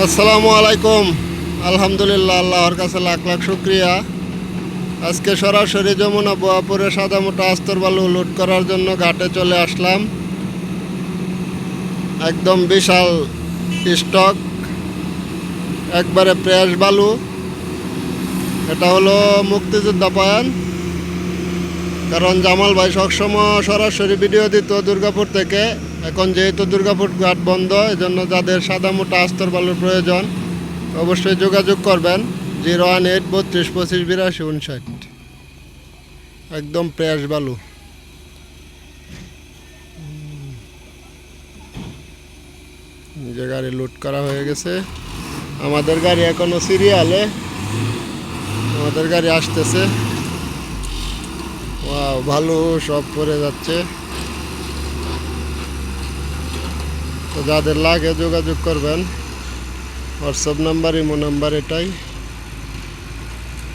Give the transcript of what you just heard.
আসসালামু আলাইকুম। আলহামদুলিল্লাহ, আল্লাহর কাছে লাখ লাখ শুক্রিয়া। আজকে সরাসরি যমুনা বোয়াপুরে সাদা মোটা আস্তর বালু লোড করার জন্য ঘাটে চলে আসলাম। একদম বিশাল স্টক, একবারে ফ্রেশ বালু। এটা হলো মুক্তিযোদ্ধা পয়েন্ট। কারণ জামাল ভাই সবসময় সরাসরি ভিডিও দিত দুর্গাপুর থেকে। এখন যেহেতু দুর্গাপুর ঘাট বন্ধ, এজন্য যাদের সাদা মোটা আস্তর বালুর প্রয়োজন অবশ্যই যোগাযোগ করবেন 018 32 25 82 59। একদম ফ্রেশ বালু। যে গাড়ি লোড করা হয়ে গেছে, আমাদের গাড়ি এখনো সিরিয়ালে, আমাদের গাড়ি আসতেছে। ওয়াও, ভালো সব পড়ে যাচ্ছে। তো যাদের লাগে যোগাযোগ করবেন। হোয়াটসঅ্যাপ নাম্বার, ইমো নাম্বার এটাই।